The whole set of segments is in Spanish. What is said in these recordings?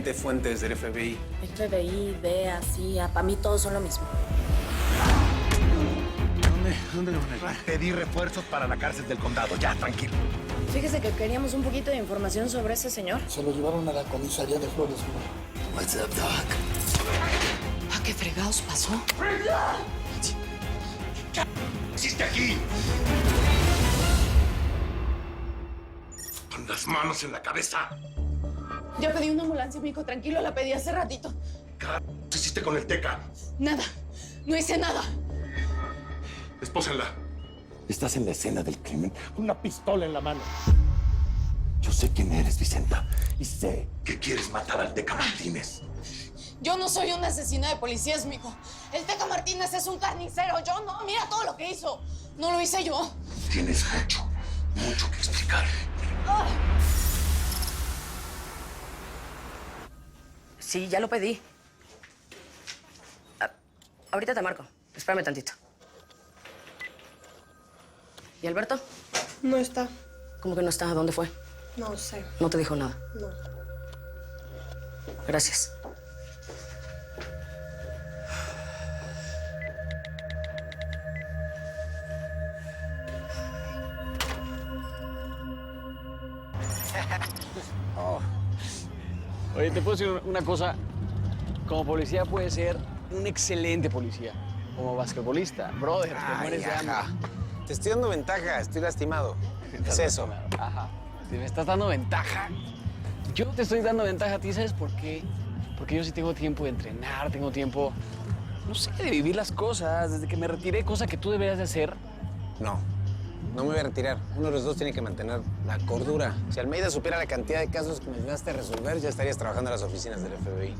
agente Fuentes del FBI. FBI, DEA, CIA, para mí todos son lo mismo. ¿Dónde lo van a llevar? Pedí refuerzos para la cárcel del condado. Ya, tranquilo. Fíjese que queríamos un poquito de información sobre ese señor. Se lo llevaron a la comisaría de Flores. What's up, Doc? ¿A qué fregados pasó? ¿Qué hiciste aquí? Con las manos en la cabeza. Ya pedí una ambulancia, mijo. Tranquilo, la pedí hace ratito. ¿Qué hiciste con el Teca? Nada. No hice nada. Espósenla. Estás en la escena del crimen con una pistola en la mano. Yo sé quién eres, Vicenta. Y sé que quieres matar al Teca Martínez. Yo no soy una asesina de policías, mijo. El Teca Martínez es un carnicero. Yo no. Mira todo lo que hizo. No lo hice yo. Tienes mucho que explicar. Sí, ya lo pedí. Ahorita te marco. Espérame tantito. ¿Y Alberto? No está. ¿Cómo que no está? ¿Dónde fue? No sé. No te dijo nada. No. Gracias. Oye, te puedo decir una cosa. Como policía puedes ser un excelente policía. Como basquetbolista, brother, te mueres de hambre. Te estoy dando ventaja, estoy lastimado. Es eso. Ajá. Si me estás dando ventaja, yo te estoy dando ventaja a ti, ¿sabes por qué? Porque yo sí tengo tiempo de entrenar, tengo tiempo, no sé, de vivir las cosas. Desde que me retiré, cosa que tú deberías de hacer. No me voy a retirar. Uno de los dos tiene que mantener la cordura. Si Almeida supiera la cantidad de casos que me ayudaste a resolver, ya estarías trabajando en las oficinas del FBI.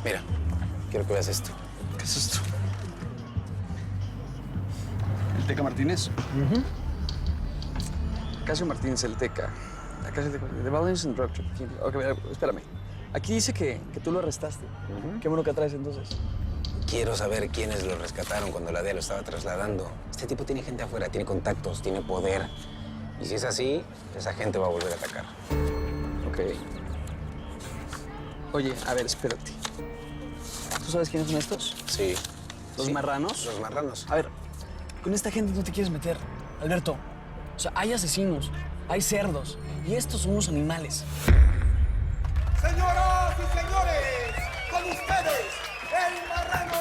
Mira, quiero que veas esto. ¿Qué es esto? ¿El Teca Martínez? Casio Martínez, el Teca. Acá es el Teca. The Violence and Drug Trafficking. Ok, espérame. Aquí dice que tú lo arrestaste. ¿Qué bueno que traes entonces? Quiero saber quiénes lo rescataron cuando la DEA lo estaba trasladando. Este tipo tiene gente afuera, tiene contactos, tiene poder. Y si es así, esa gente va a volver a atacar. Ok. Oye, a ver, espérate. ¿Tú sabes quiénes son estos? Sí. ¿Los marranos? Los marranos. A ver, con esta gente no te quieres meter, Alberto. O sea, hay asesinos, hay cerdos, y estos son unos animales. Señoras y señores, con ustedes, el marrano.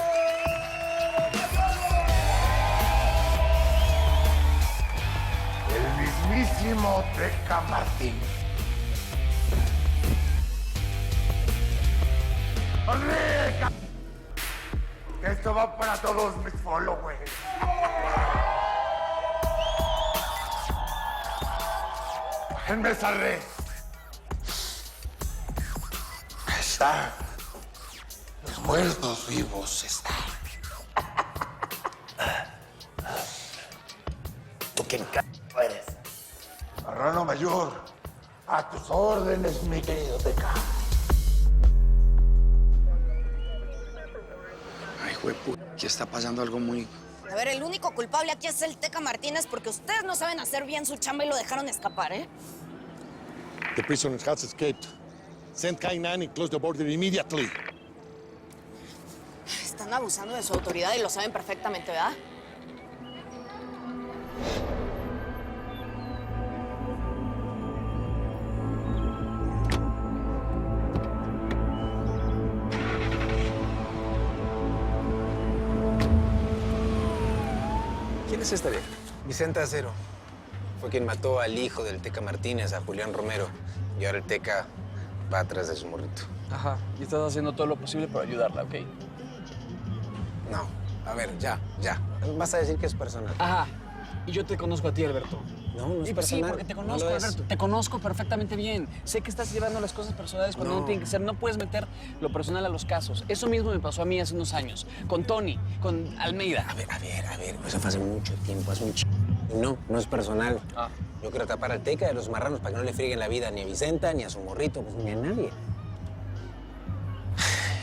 El mismísimo Teca Martínez. ¡Rica! Esto va para todos mis followers. Bájenme esa red. Está. Los muertos vivos están. ¿Tú quién eres? Marrano mayor, a tus órdenes, mi querido Teca. Ay, juepu, aquí está pasando algo muy... A ver, el único culpable aquí es el Teca Martínez porque ustedes no saben hacer bien su chamba y lo dejaron escapar, ¿eh? The prisoner has escaped. Send K9 and close the border immediately. Están abusando de su autoridad y lo saben perfectamente, ¿verdad? ¿Quién es esta vieja? Vicenta Acero. Fue quien mató al hijo del Teca Martínez, a Julián Romero. Y ahora el Teca va atrás de su morrito. Ajá, y estás haciendo todo lo posible para ayudarla, ¿ok? No, a ver, ya. Vas a decir que es personal. Ajá, y yo te conozco a ti, Alberto. No es Sí, personal. porque te No conozco, lo es. Alberto. Te conozco perfectamente bien. Sé que estás llevando las cosas personales cuando no tienen que ser. No puedes meter lo personal a los casos. Eso mismo me pasó a mí hace unos años. Con Tony, con Almeida. A ver. Eso fue hace mucho tiempo, hace un No es personal. Yo quiero tapar al Teca de los marranos para que no le frieguen la vida ni a Vicenta, ni a su morrito, pues, ni a nadie.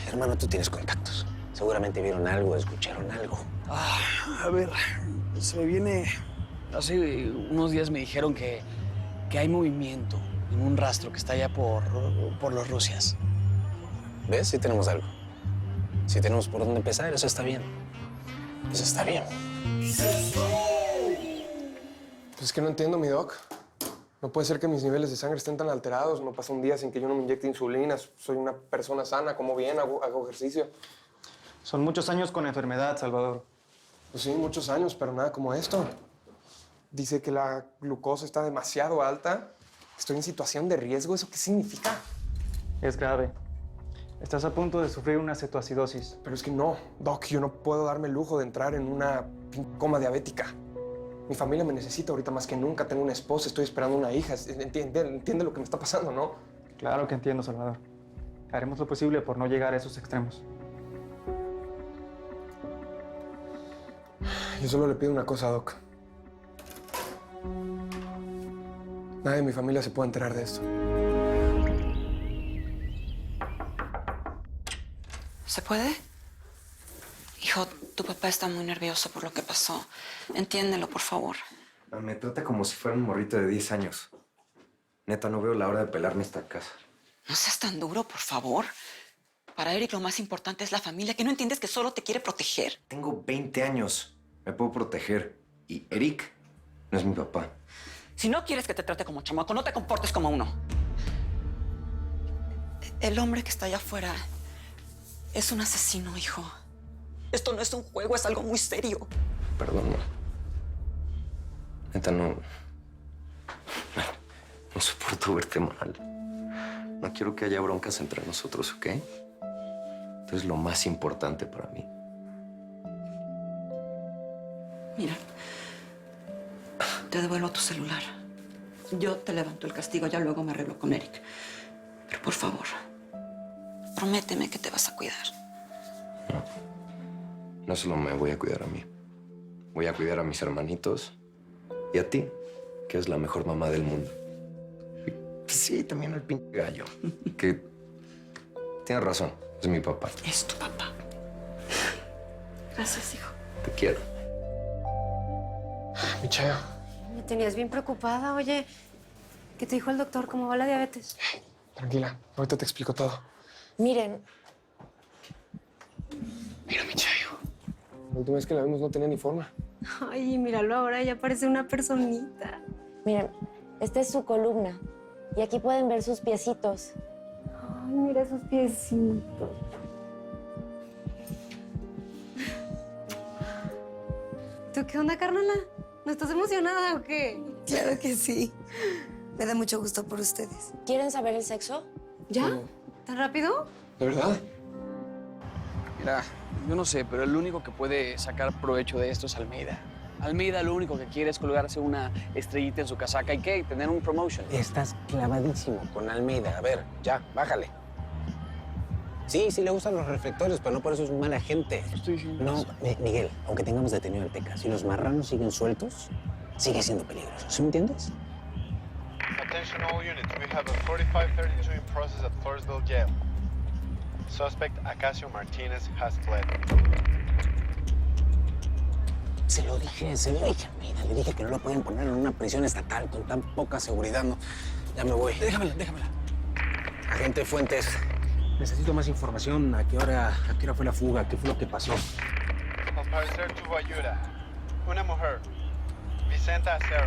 Hermano, tú tienes contactos. Seguramente vieron algo, escucharon algo. A ver, se me viene... Hace unos días me dijeron que hay movimiento en un rastro que está allá por los Rusias. ¿Ves? Sí tenemos algo. Sí tenemos por dónde empezar, eso está bien. Eso está bien. Pues es que no entiendo, mi doc. No puede ser que mis niveles de sangre estén tan alterados. No pasa un día sin que yo no me inyecte insulina. Soy una persona sana, como bien, hago ejercicio. Son muchos años con enfermedad, Salvador. Pues sí, muchos años, pero nada como esto. Dice que la glucosa está demasiado alta. Estoy en situación de riesgo. ¿Eso qué significa? Es grave. Estás a punto de sufrir una cetoacidosis. Pero es que no, doc, yo no puedo darme el lujo de entrar en una coma diabética. Mi familia me necesita ahorita más que nunca. Tengo una esposa, estoy esperando una hija. Entiende lo que me está pasando, ¿no? Claro que entiendo, Salvador. Haremos lo posible por no llegar a esos extremos. Yo solo le pido una cosa, doc. Nadie de mi familia se puede enterar de esto. ¿Se puede? Hijo, tu papá está muy nervioso por lo que pasó. Entiéndelo, por favor. Me trata como si fuera un morrito de 10 años. Neta, no veo la hora de pelarme esta casa. No seas tan duro, por favor. Para Eric lo más importante es la familia, que no entiendes que solo te quiere proteger. Tengo 20 años. Me puedo proteger. Y Eric no es mi papá. Si no quieres que te trate como chamaco, no te comportes como uno. El hombre que está allá afuera es un asesino, hijo. Esto no es un juego, es algo muy serio. Perdón, neta, no soporto verte mal. No quiero que haya broncas entre nosotros, ¿ok? Esto es lo más importante para mí. Mira, te devuelvo tu celular. Yo te levanto el castigo, ya luego me arreglo con Eric. Pero por favor, prométeme que te vas a cuidar. No solo me voy a cuidar a mí. Voy a cuidar a mis hermanitos y a ti, que es la mejor mamá del mundo. Y, pues, sí, también al pinche gallo, que tienes razón, es mi papá. Es tu papá. Gracias, hijo. Te quiero. Michelle. Me tenías bien preocupada, oye. ¿Qué te dijo el doctor? ¿Cómo va la diabetes? Tranquila, ahorita te explico todo. Miren, Mira, Michelle. La última vez que la vimos no tenía ni forma. ay, míralo ahora, ya parece una personita. Miren, esta es su columna. Y aquí pueden ver sus piecitos. Ay, mira sus piecitos. ¿Tú qué onda, carnala? ¿No estás emocionada o qué? Claro que sí. Me da mucho gusto por ustedes. ¿Quieren saber el sexo? ¿Ya? ¿Tan rápido? ¿De verdad? Mira, yo no sé, pero el único que puede sacar provecho de esto es Almeida. Almeida lo único que quiere es colgarse una estrellita en su casaca y ¿qué? Tener un promotion. Estás clavadísimo con Almeida. A ver, ya, bájale. Sí, sí le gustan los reflectores, pero no por eso es mala gente. Estoy diciendo No, eso. Miguel, aunque tengamos detenido al Teca, si los marranos siguen sueltos, sigue siendo peligroso. ¿Sí me entiendes? Attention all units. We have a 4532 in process at Floresville Jail. Suspect Acacio Martinez has fled. Se lo dije, Almeida. Le dije que no lo pueden poner en una prisión estatal con tan poca seguridad. No, ya me voy. Déjamela. Agente Fuentes, necesito más información. ¿A qué hora fue la fuga? ¿Qué fue lo que pasó? Al parecer tuvo ayuda. Una mujer. Vicenta Acero.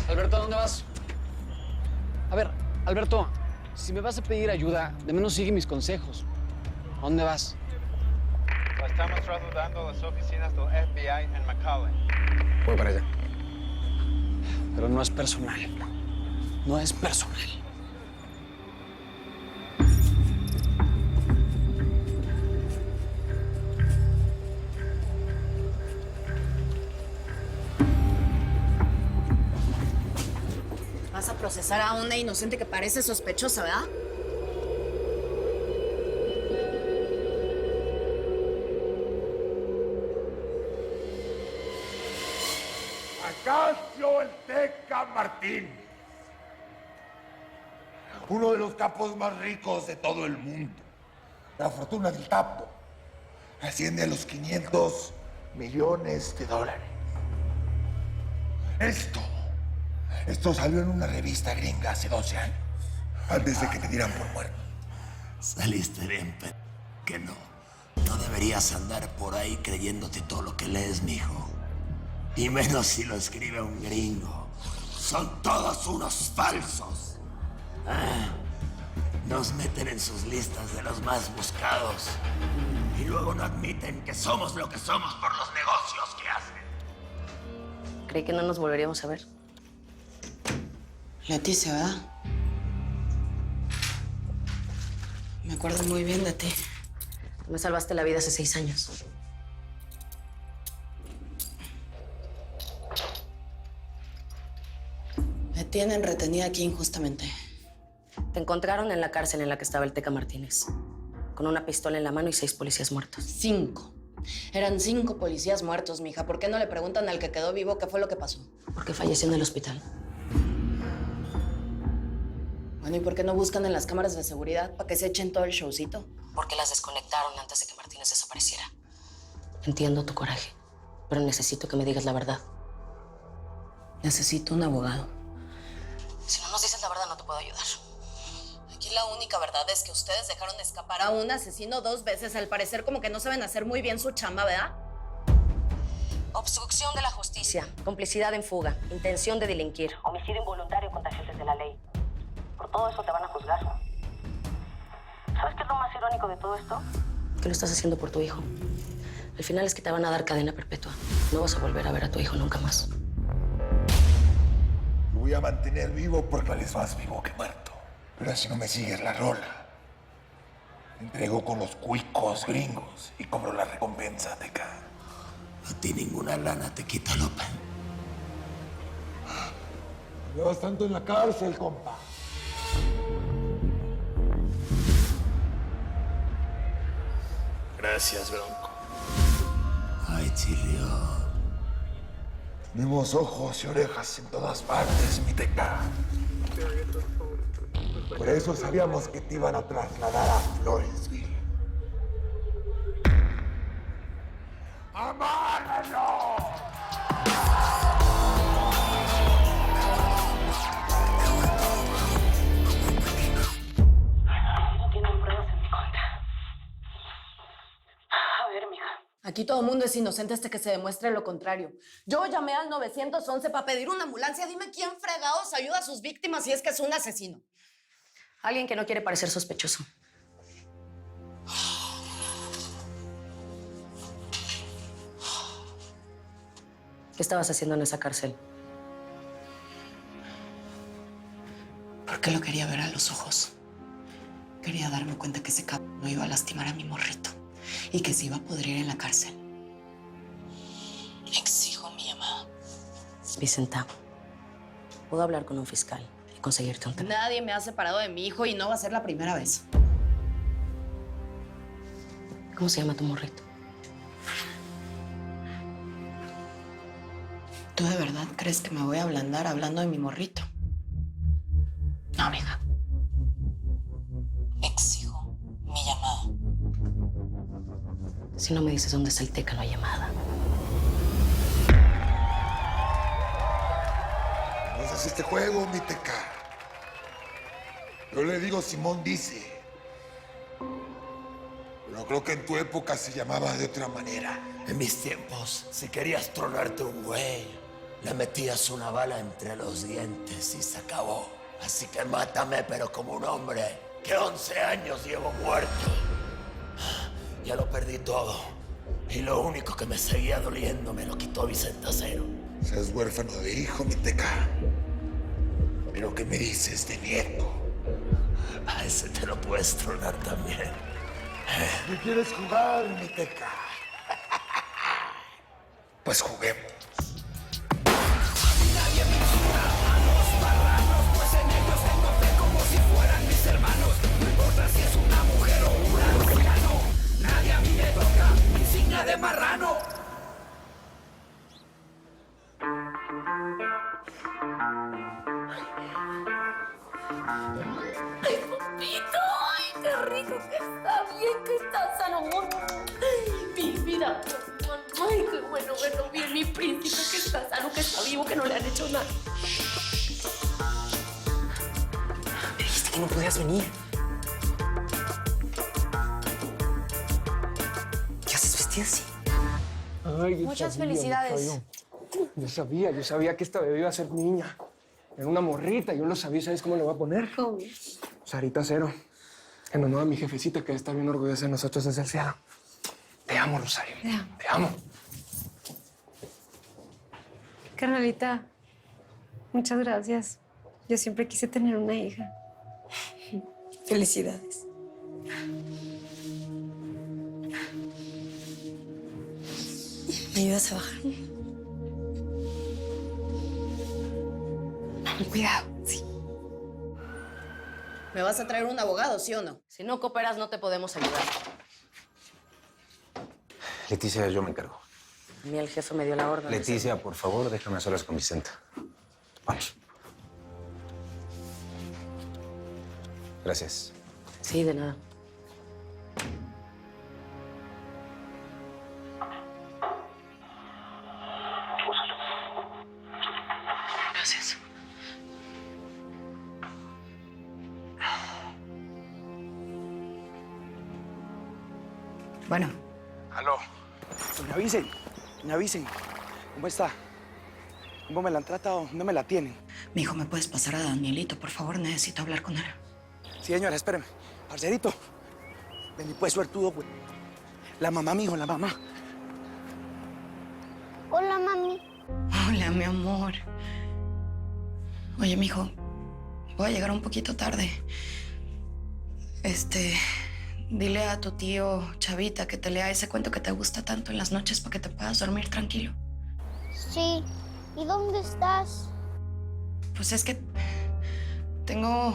Alberto, ¿a dónde vas? A ver, Alberto, si me vas a pedir ayuda, de menos sigue mis consejos. ¿A dónde vas? La estamos trasladando a las oficinas del FBI en McAllen. Voy para allá. Pero no es personal. No es personal. Vas a procesar a una inocente que parece sospechosa, ¿verdad? Acacio el Teca Martín, uno de los capos más ricos de todo el mundo. La fortuna del capo asciende a los 500 millones de dólares. Esto salió en una revista gringa hace 12 años, antes de que te dieran por muerto. Saliste bien, que no. No deberías andar por ahí creyéndote todo lo que lees, mijo. Y menos si lo escribe un gringo. Son todos unos falsos. Nos meten en sus listas de los más buscados. Y luego no admiten que somos lo que somos por los negocios que hacen. Creí que no nos volveríamos a ver. Leticia, ¿verdad? Me acuerdo muy bien de ti. Me salvaste la vida hace 6 años. Me tienen retenida aquí injustamente. Te encontraron en la cárcel en la que estaba el Teca Martínez, con una pistola en la mano y 6 policías muertos. 5. Eran 5 policías muertos, mija. ¿Por qué no le preguntan al que quedó vivo qué fue lo que pasó? Porque falleció en el hospital. Bueno, ¿y por qué no buscan en las cámaras de seguridad para que se echen todo el showcito? Porque las desconectaron antes de que Martínez desapareciera. Entiendo tu coraje, pero necesito que me digas la verdad. Necesito un abogado. Si no nos dices la verdad, no te puedo ayudar. Aquí la única verdad es que ustedes dejaron escapar a un asesino 2 veces. Al parecer como que no saben hacer muy bien su chamba, ¿verdad? Obstrucción de la justicia, complicidad en fuga, intención de delinquir, homicidio involuntario contra jefes de la ley. Por todo eso te van a juzgar. ¿Sabes qué es lo más irónico de todo esto? Que lo estás haciendo por tu hijo. Al final es que te van a dar cadena perpetua. No vas a volver a ver a tu hijo nunca más. Lo voy a mantener vivo porque él es más vivo que muerto. Pero si no me sigues la rola, me entrego con los cuicos gringos y cobro la recompensa, Teca. A ti ninguna lana te quita, López. No llevas tanto en la cárcel, compa. Gracias, Bronco. Ay, Chilio. Tenemos ojos y orejas en todas partes, mi Teca. Por eso sabíamos que te iban a trasladar a Floresville. ¡Amárralo! No tienen pruebas en mi contra. A ver, mija. Aquí todo el mundo es inocente hasta que se demuestre lo contrario. Yo llamé al 911 para pedir una ambulancia. Dime quién fregados ayuda a sus víctimas si es que es un asesino. Alguien que no quiere parecer sospechoso. ¿Qué estabas haciendo en esa cárcel? Porque lo quería ver a los ojos. Quería darme cuenta que ese cabrón no iba a lastimar a mi morrito y que se iba a pudrir en la cárcel. Exijo mi llamada. Vicenta, puedo hablar con un fiscal y conseguirte un teléfono. Nadie me ha separado de mi hijo y no va a ser la primera vez. ¿Cómo se llama tu morrito? ¿Tú de verdad crees que me voy a ablandar hablando de mi morrito? No, mija. Exijo mi llamada. Si no me dices dónde está el Teca, no hay llamada. No haces este juego, mi Teca. Yo le digo Simón dice. Pero creo que en tu época se llamaba de otra manera. En mis tiempos, si querías tronarte un güey, le metías una bala entre los dientes y se acabó. Así que mátame, pero como un hombre que 11 años llevo muerto. Ya lo perdí todo. Y lo único que me seguía doliendo me lo quitó Vicente Acero. Seas huérfano de hijo, mi Teca. Pero ¿qué me dices de nieto? A ese te lo puedes tronar también. ¿Me quieres jugar, mi Teca? Pues juguemos. Nadie menciona a los marranos, pues en ellos tengo fe como si fueran mis hermanos. No importa si es una mujer o un anciano, nadie a mí me toca mi insignia de marrano. ¡Ay, papito! ¡Ay, qué rico que está! ¡Bien que está sano! ¡Ay, mi vida! ¡Ay, qué bueno verlo bien! Mi príncipe que está sano, que está vivo, que no le han hecho nada. Me dijiste que no podías venir. así, así. Ay, Muchas felicidades. Yo sabía que esta bebé iba a ser niña. Era una morrita, yo lo sabía. ¿Sabes cómo le voy a poner? ¿Cómo? Sarita Cero. En honor a mi jefecita, que está bien orgullosa de nosotros desde el cielo. Te amo, Rosario. Te amo. Carnalita, muchas gracias. Yo siempre quise tener una hija. Felicidades. ¿Me ayudas a bajar? Cuidado, sí. ¿Me vas a traer un abogado, sí o no? Si no cooperas, no te podemos ayudar. Leticia, yo me encargo. A mí el jefe me dio la orden. Leticia, por favor, déjame a solas con Vicenta. Vamos. Gracias. Sí, de nada. Gracias. Bueno. Aló. Me avisen. ¿Cómo está? ¿Cómo me la han tratado? ¿Dónde me la tienen? Mijo, ¿me puedes pasar a Danielito? Por favor, necesito hablar con él. Sí, señora, espéreme. Parcerito. Vení, pues, suertudo, pues. La mamá, mijo, la mamá. Hola, mami. Hola, mi amor. Oye, mijo, voy a llegar un poquito tarde. Dile a tu tío Chavita que te lea ese cuento que te gusta tanto en las noches para que te puedas dormir tranquilo. Sí. ¿Y dónde estás? Pues es que tengo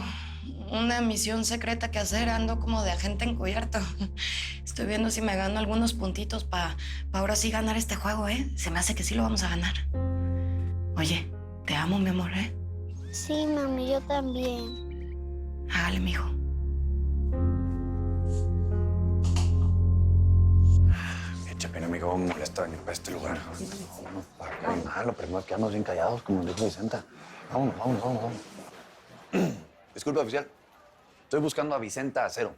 una misión secreta que hacer. Ando como de agente encubierto. Estoy viendo si me gano algunos puntitos para ahora sí ganar este juego, ¿eh? Se me hace que sí lo vamos a ganar. Oye, te amo, mi amor, ¿eh? Sí, mami, yo también. Hágale, mijo. Echa pena, amigo, me molesta venir para este lugar. No, para acá hay nada, lo primero es quedarnos bien callados, como nos dijo Vicenta. Vámonos. Disculpe, oficial. Estoy buscando a Vicenta Acero.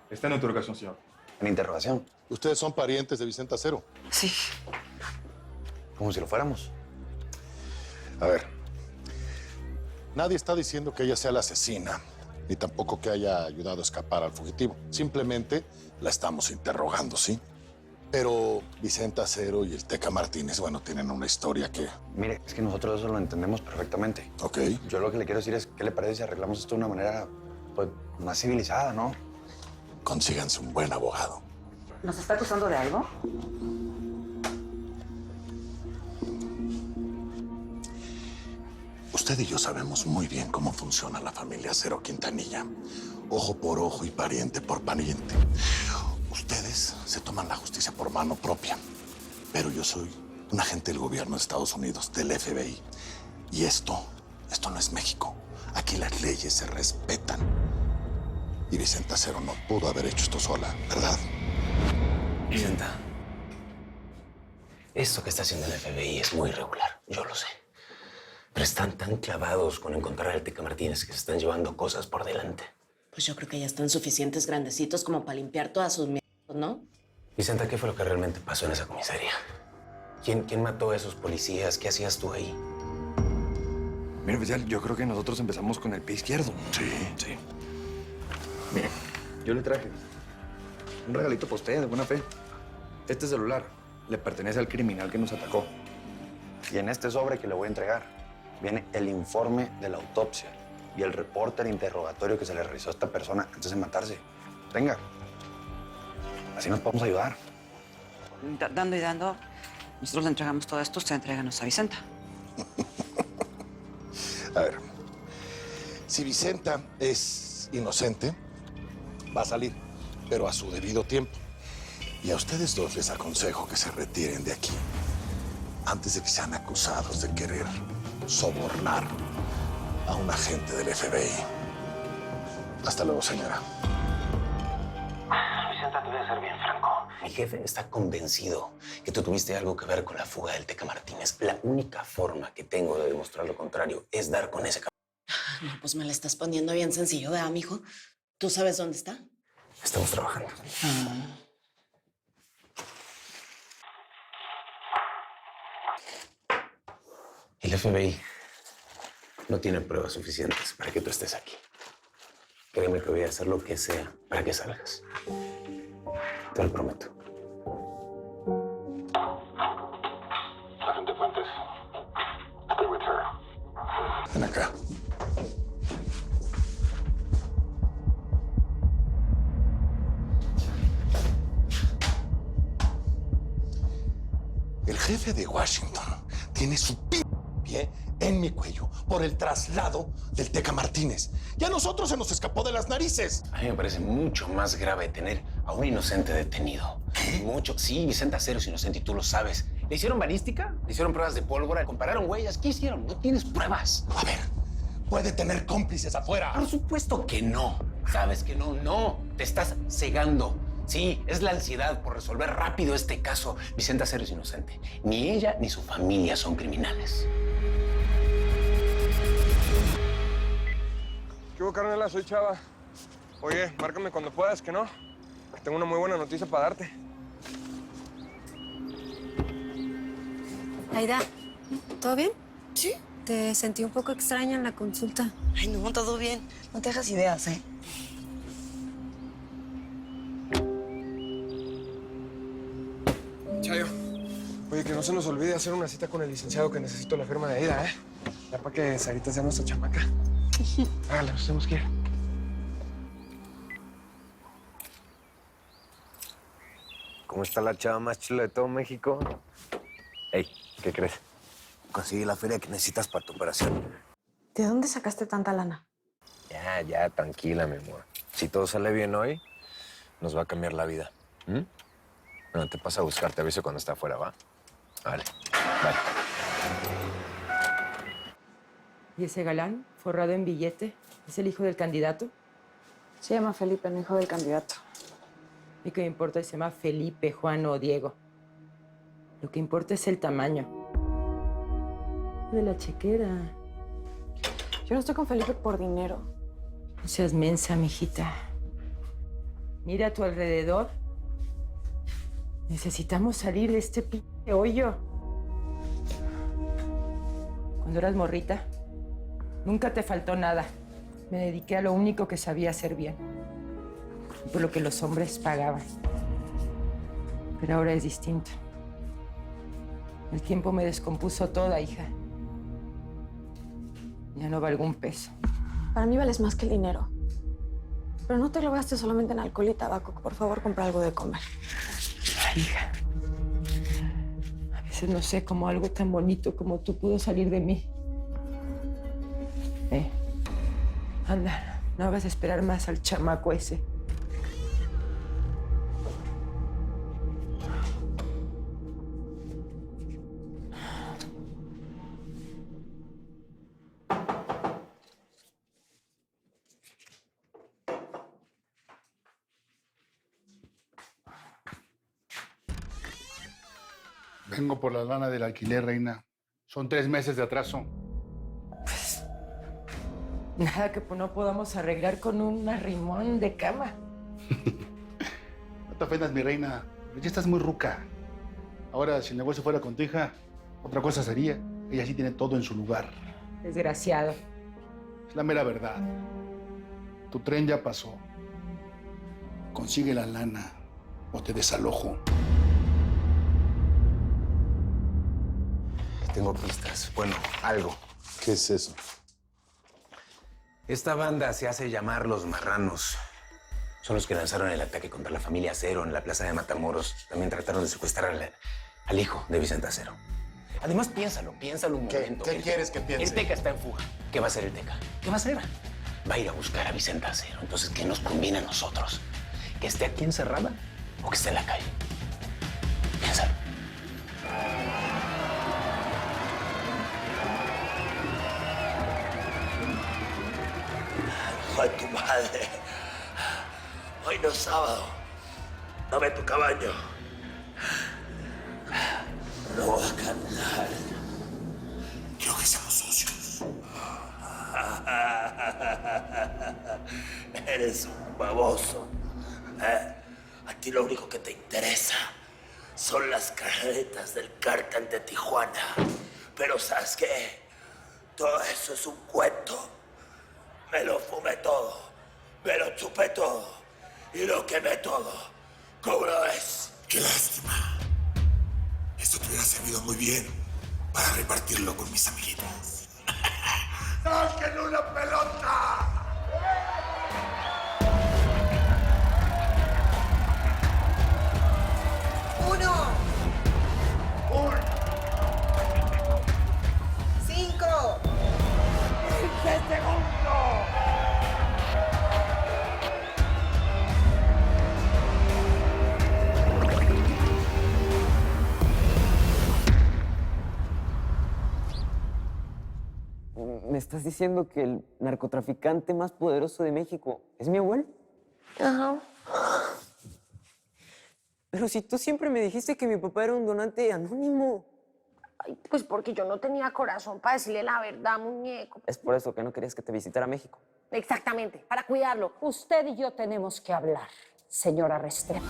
Está en interrogación, señor. ¿En interrogación? ¿Ustedes son parientes de Vicenta Acero? Sí. Como si lo fuéramos. A ver, nadie está diciendo que ella sea la asesina, ni tampoco que haya ayudado a escapar al fugitivo. Simplemente la estamos interrogando, ¿sí? Pero Vicenta Acero y el Teca Martínez, bueno, tienen una historia que... Mire, es que nosotros eso lo entendemos perfectamente. Ok. Yo lo que le quiero decir es, ¿qué le parece si arreglamos esto de una manera, pues, más civilizada, no? Consíganse un buen abogado. ¿Nos está acusando de algo? Usted y yo sabemos muy bien cómo funciona la familia Acero Quintanilla. Ojo por ojo y pariente por pariente. Ustedes se toman la justicia por mano propia. Pero yo soy un agente del gobierno de Estados Unidos, del FBI. Y esto no es México. Aquí las leyes se respetan. Y Vicenta Acero no pudo haber hecho esto sola, ¿verdad? Vicenta, esto que está haciendo el FBI es muy irregular, yo lo sé. Pero están tan clavados con encontrar al Teca Martínez que se están llevando cosas por delante. Pues yo creo que ya están suficientes grandecitos como para limpiar todas sus mierdas, ¿no? Vicenta, ¿qué fue lo que realmente pasó en esa comisaría? ¿Quién mató a esos policías? ¿Qué hacías tú ahí? Mira, oficial, yo creo que nosotros empezamos con el pie izquierdo. Sí. Mire, yo le traje un regalito para usted, de buena fe. Este celular le pertenece al criminal que nos atacó. Y en este sobre que le voy a entregar viene el informe de la autopsia y el reporte del interrogatorio que se le realizó a esta persona antes de matarse. Venga, así nos podemos ayudar. Dando y dando, nosotros le entregamos todo esto, usted entréganos a Vicenta. A ver, si Vicenta es inocente, va a salir, pero a su debido tiempo. Y a ustedes dos les aconsejo que se retiren de aquí antes de que sean acusados de querer sobornar a un agente del FBI. Hasta luego, señora. Vicenta, te voy a ser bien franco. Mi jefe está convencido que tú tuviste algo que ver con la fuga del Teca Martínez. La única forma que tengo de demostrar lo contrario es dar con ese No, pues me la estás poniendo bien sencillo, ¿verdad, mijo? ¿Tú sabes dónde está? Estamos trabajando. El FBI no tiene pruebas suficientes para que tú estés aquí. Créeme que voy a hacer lo que sea para que salgas. Te lo prometo. Agente Fuentes. Stay with her. Ven acá. El jefe de Washington tiene su pie en mi cuello por el traslado del Teca Martínez. Y a nosotros se nos escapó de las narices. A mí me parece mucho más grave tener a un inocente detenido. Mucho. Sí, Vicente Acero es inocente y tú lo sabes. ¿Le hicieron balística? ¿Le hicieron pruebas de pólvora? ¿Compararon huellas? ¿Qué hicieron? No tienes pruebas. A ver, puede tener cómplices afuera. Por supuesto que no. Sabes que no, no. Te estás cegando. Sí, es la ansiedad por resolver rápido este caso. Vicente Acero es inocente. Ni ella ni su familia son criminales. ¿Qué hubo, carnala? Soy Chava. Oye, márcame cuando puedas, ¿que no? Que tengo una muy buena noticia para darte. Aida, ¿todo bien? Sí. Te sentí un poco extraña en la consulta. Ay, no, todo bien. No te hagas ideas, ¿eh? Chayo, oye, que no se nos olvide hacer una cita con el licenciado, que necesito la firma de Aida, ¿eh? Ya para que Sarita sea nuestra chamaca. Hágale, nos tenemos que ir. ¿Cómo está la chava más chula de todo México? Ey, ¿qué crees? Conseguí la feria que necesitas para tu operación. ¿De dónde sacaste tanta lana? Ya, tranquila, mi amor. Si todo sale bien hoy, nos va a cambiar la vida. Bueno, te paso a buscar, te aviso cuando esté afuera, ¿va? Vale, bye. ¿Y ese galán, forrado en billete, es el hijo del candidato? Se llama Felipe, no hijo del candidato. ¿Y qué importa si se llama Felipe, Juan o Diego? Lo que importa es el tamaño. De la chequera. Yo no estoy con Felipe por dinero. No seas mensa, mijita. Mira a tu alrededor. Necesitamos salir de este pinche hoyo. Cuando eras morrita, nunca te faltó nada. Me dediqué a lo único que sabía hacer bien. Por lo que los hombres pagaban. Pero ahora es distinto. El tiempo me descompuso toda, hija. Ya no valgo un peso. Para mí vales más que el dinero. Pero no te lo gastes solamente en alcohol y tabaco. Por favor, compra algo de comer. Ay, hija. A veces no sé cómo algo tan bonito como tú pudo salir de mí. Anda, no hagas esperar más al chamaco ese. Vengo por la lana del alquiler, reina. Son 3 meses de atraso. Nada que no podamos arreglar con un arrimón de cama. No te ofendas, mi reina. Ya estás muy ruca. Ahora, si el negocio fuera con tu hija, otra cosa sería. Ella sí tiene todo en su lugar. Desgraciado. Es la mera verdad. Tu tren ya pasó. Consigue la lana o te desalojo. Tengo pistas. Bueno, algo. ¿Qué es eso? Esta banda se hace llamar Los Marranos. Son los que lanzaron el ataque contra la familia Acero en la plaza de Matamoros. También trataron de secuestrar al hijo de Vicente Acero. Además, piénsalo un momento. ¿Qué quieres que piense? El Teca está en fuga. ¿Qué va a hacer el Teca? ¿Qué va a hacer? Va a ir a buscar a Vicente Acero. Entonces, ¿qué nos conviene a nosotros? ¿Que esté aquí encerrada o que esté en la calle? Piénsalo. Hijo de tu madre. Hoy no es sábado. Dame tu caballo. No voy a cantar. Quiero que seamos socios. Eres un baboso. A ti lo único que te interesa son las carretas del cártel de Tijuana. Pero ¿sabes qué? Todo eso es un cuento. Me lo fumé todo, me lo chupé todo y lo quemé todo. ¿Cómo lo ves? Qué lástima. Esto te hubiera servido muy bien para repartirlo con mis amiguitas. ¡Saquen una pelota! ¡1! 5. 15 segundos. ¿Me estás diciendo que el narcotraficante más poderoso de México es mi abuelo? Ajá. Pero si tú siempre me dijiste que mi papá era un donante anónimo. Ay, pues porque yo no tenía corazón para decirle la verdad, muñeco. Es por eso que no querías que te visitara México. Exactamente, para cuidarlo. Usted y yo tenemos que hablar, señora Restrepo.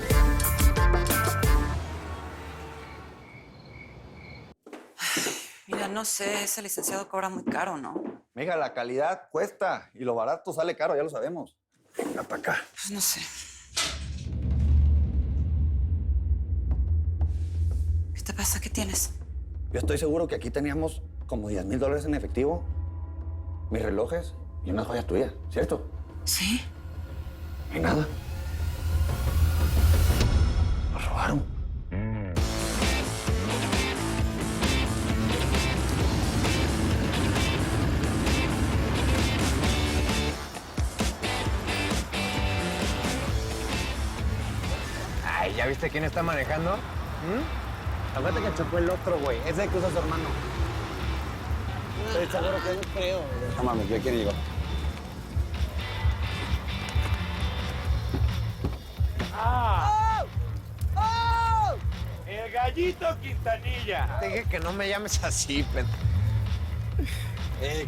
Mira, no sé, ese licenciado cobra muy caro, ¿no? Mija, la calidad cuesta y lo barato sale caro, ya lo sabemos. Venga, para acá. Pues no sé. ¿Qué te pasa? ¿Qué tienes? Yo estoy seguro que aquí teníamos como $10,000 en efectivo, mis relojes y unas joyas tuyas, ¿cierto? ¿Sí? Y nada. Nos robaron. Ay, ¿ya viste quién está manejando? Acuérdate que chocó el otro, güey. Ese que usa su hermano. Estoy seguro que no creo. No mames, ¿ya quién llegó? ¡El gallito Quintanilla! Te dije que no me llames así, pendejo.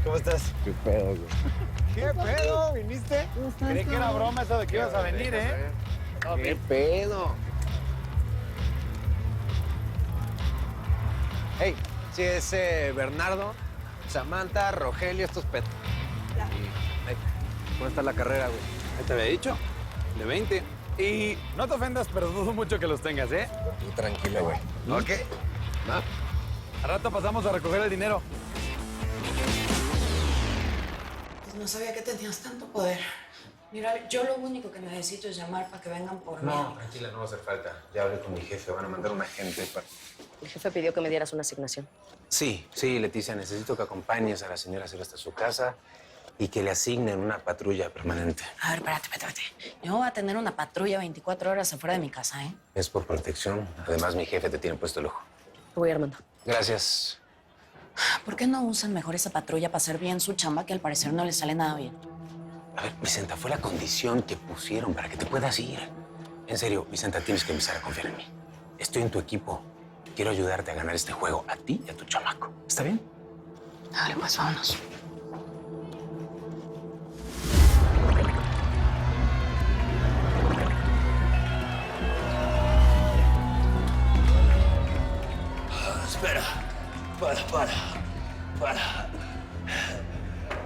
¿Cómo estás? ¿Qué pedo, güey? ¿Qué pedo? ¿Viniste? Creí que era broma eso de que ibas a venir, ¿eh? ¿Qué pedo? Hey, sí, es Bernardo, Samantha, Rogelio, estos petos. ¿Cómo está la carrera, güey? Ahí te había dicho, de 20. Y no te ofendas, pero dudo mucho que los tengas, ¿eh? Tú tranquilo, güey. Ok. ¿No? Al rato pasamos a recoger el dinero. Pues no sabía que tenías tanto poder. Mira, yo lo único que necesito es llamar para que vengan por mí. No, tranquila, no va a hacer falta. Ya hablé con mi jefe, van a mandar un agente para... El jefe pidió que me dieras una asignación. Sí, Leticia, necesito que acompañes a la señora Cero hasta su casa y que le asignen una patrulla permanente. A ver, espérate. Yo voy a tener una patrulla 24 horas afuera de mi casa, ¿eh? Es por protección. Además, mi jefe te tiene puesto el ojo. Te voy, Armando. Gracias. ¿Por qué no usan mejor esa patrulla para hacer bien su chamba, que al parecer no les sale nada bien? A ver, Vicenta, fue la condición que pusieron para que te puedas ir. En serio, Vicenta, tienes que empezar a confiar en mí. Estoy en tu equipo. Quiero ayudarte a ganar este juego, a ti y a tu chamaco. ¿Está bien? Dale, pues vámonos. Espera. Para.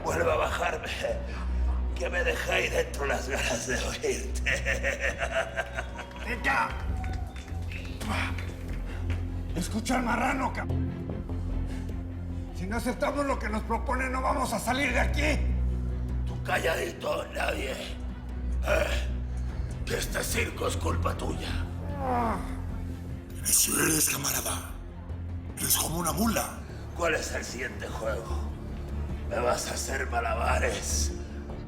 Vuelve a bajarme. Que me deja ahí dentro las ganas de oírte. ¡Venga! Escucha al marrano, cabrón. Si no aceptamos lo que nos propone, no vamos a salir de aquí. Tú calladito, nadie. Que este circo es culpa tuya. Eso eres, camarada. Eres como una mula. ¿Cuál es el siguiente juego? ¿Me vas a hacer malabares?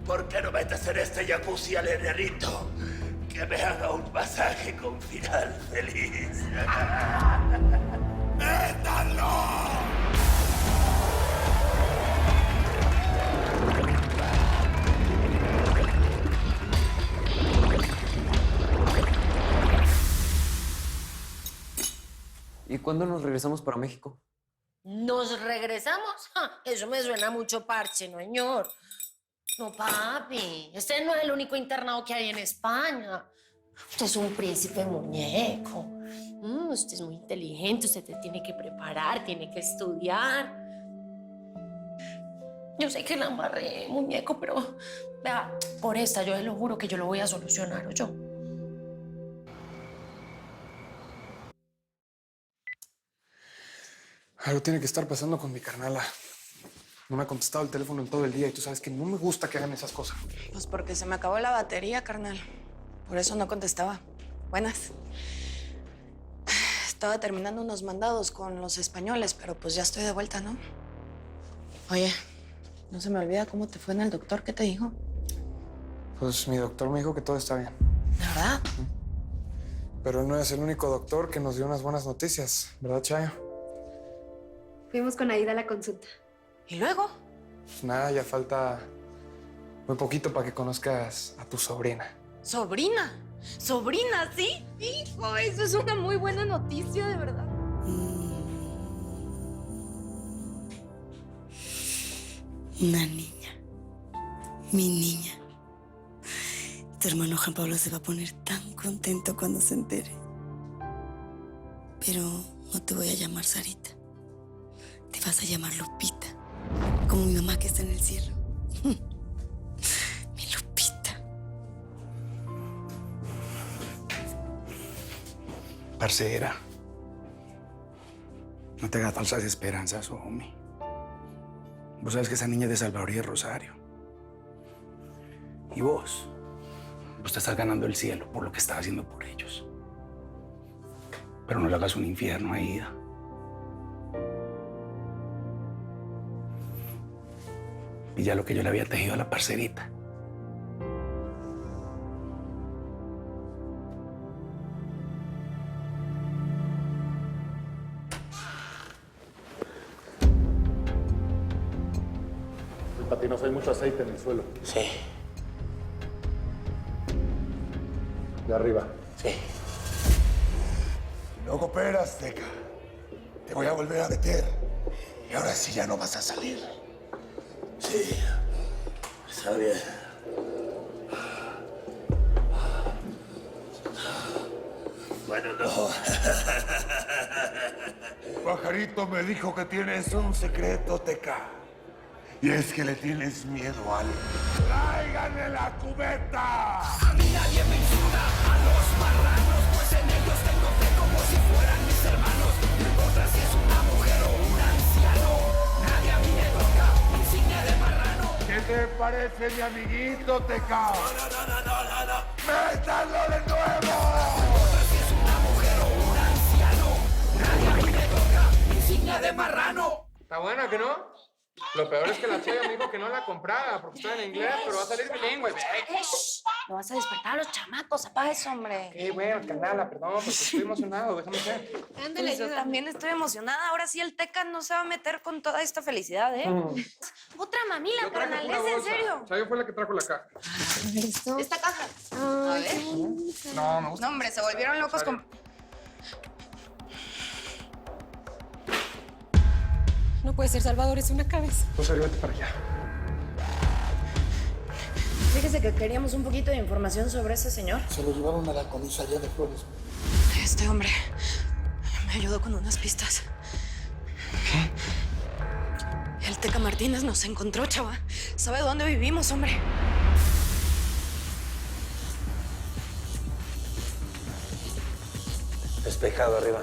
¿Por qué no metes en este jacuzzi al enanito? Que me haga un masaje con final feliz. ¡Métalo! ¿Y cuándo nos regresamos para México? ¿Nos regresamos? ¡Ja! Eso me suena mucho parche, ¿no, señor? No, papi. Este no es el único internado que hay en España. Usted es un príncipe muñeco. Usted es muy inteligente, usted te tiene que preparar, tiene que estudiar. Yo sé que la embarré, muñeco, pero vea, por esta yo le lo juro que yo lo voy a solucionar, ¿o yo? Algo tiene que estar pasando con mi carnala. No me ha contestado el teléfono en todo el día y tú sabes que no me gusta que hagan esas cosas. Pues porque se me acabó la batería, carnal. Por eso no contestaba. Buenas. Estaba terminando unos mandados con los españoles, pero pues ya estoy de vuelta, ¿no? Oye, no se me olvida cómo te fue en el doctor. ¿Qué te dijo? Pues mi doctor me dijo que todo está bien. ¿De verdad? Pero él no es el único doctor que nos dio unas buenas noticias, ¿verdad, Chayo? Fuimos con Aida a la consulta. ¿Y luego? Pues nada, ya falta muy poquito para que conozcas a tu sobrina. ¿Sobrina? ¿Sobrina, sí? Hijo, eso es una muy buena noticia, de verdad. Una niña. Mi niña. Tu hermano Juan Pablo se va a poner tan contento cuando se entere. Pero no te voy a llamar Sarita. Te vas a llamar Lupita. Como mi mamá que está en el cielo. Mi Lupita. Parcera, no te hagas falsas esperanzas, homie. Vos sabes que esa niña es de Salvador y de Rosario. Y vos te estás ganando el cielo por lo que estás haciendo por ellos. Pero no le hagas un infierno a Aida. Y ya lo que yo le había tejido a la parcerita. El patinoso, hay mucho aceite en el suelo. Sí. De arriba. Sí. No cooperas, Teca. Te voy a volver a meter. Y ahora sí ya no vas a salir. Sí. Está bien. Bueno, no. Pajarito me dijo que tienes un secreto, Teca. Y es que le tienes miedo al... ¡Tráiganle la cubeta! A mí nadie me insulta, a los marranos, pues en ellos tengo fe como si fueran mis hermanos. No importa si es una mujer o un anciano, nadie a mí me toca, insignia de marrano. ¿Qué te parece, mi amiguito, Teca? No. ¡Métanlo de nuevo! No importa si es una mujer o un anciano, nadie a mí me toca, insignia de marrano. ¿Está buena que no? Lo peor es que la Chayo me dijo que no la comprara porque está en inglés, pero va a salir bilingüe. No vas a despertar a los chamacos, apaga eso, hombre. Qué bueno, carnala, perdón, porque estoy emocionado, déjame ser. Ándale, yo también estoy emocionada. Ahora sí el Teca no se va a meter con toda esta felicidad, ¿eh? Otra mamila, carnal, ¿es en serio? Chayo fue la que trajo la caja. Esta caja. A ver. No, me gusta. No, hombre, se volvieron locos con... No puede ser, Salvador, es una cabeza. Rosario, vete para allá. Fíjese que queríamos un poquito de información sobre ese señor. Se lo llevaron a la comisaría de Flores. Este hombre me ayudó con unas pistas. ¿Qué? El Teca Martínez nos encontró, chava. ¿Sabe dónde vivimos, hombre? Despejado arriba.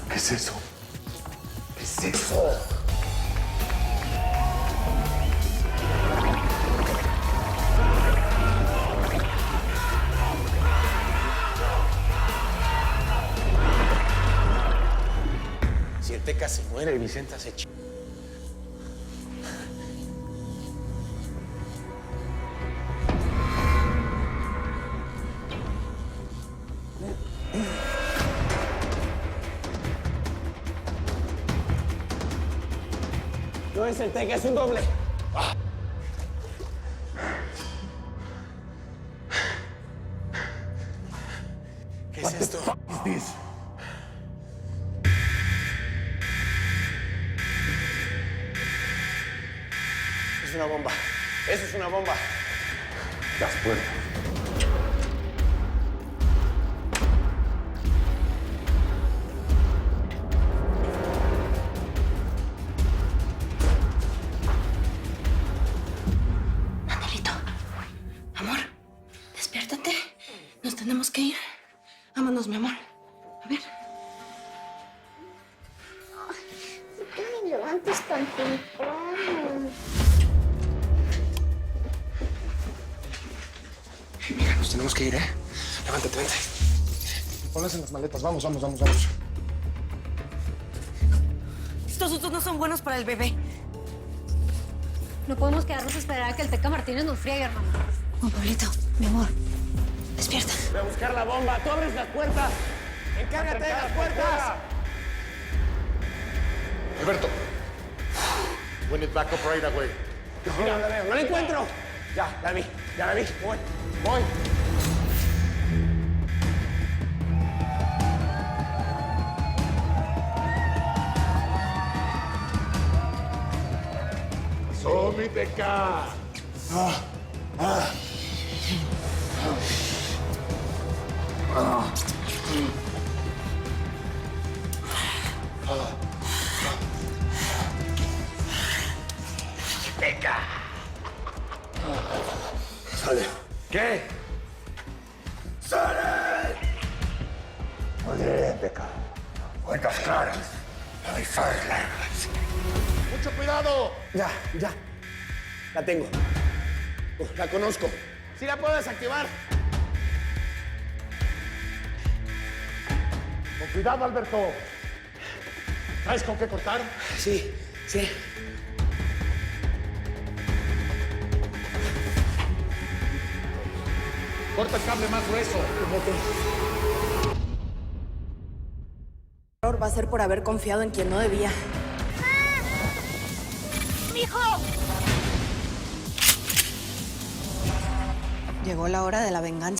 ¿Qué es eso? ¿Qué es eso? Si el Teca se muere, Vicenta se echa. No es el Teca, es un doble. this? Es una bomba. Eso es una bomba. Las puertas. Angelito, amor, despiértate. Nos tenemos que ir. Vámonos, mi amor. A ver. ¿Por qué me levantas tan temprano? Mira, nos tenemos que ir, ¿eh? Levántate, vente. Ponlas en las maletas. Vamos, vamos, vamos, vamos. Estos sustos no son buenos para el bebé. No podemos quedarnos a esperar a que el Teca Martínez nos friegue, hermano. Oh, Pablito, mi amor, despierta. Voy a buscar la bomba. Tú abres las puertas. Encárgate de las puertas. Alberto. Win it back up right away. No la veo. No la encuentro. Ya la vi. Voy. Sómiteca. Teca. Sale. ¿Qué? ¡Sale! Oye, Teca. Buenas caras. Hay largas. ¡Mucho cuidado! Ya. La tengo. La conozco. Sí la puedo desactivar. Con cuidado, Alberto. ¿Sabes con qué cortar? Sí. Corta el cable más grueso. Va a ser por haber confiado en quien no debía. ¡Mijo! Llegó la hora de la venganza.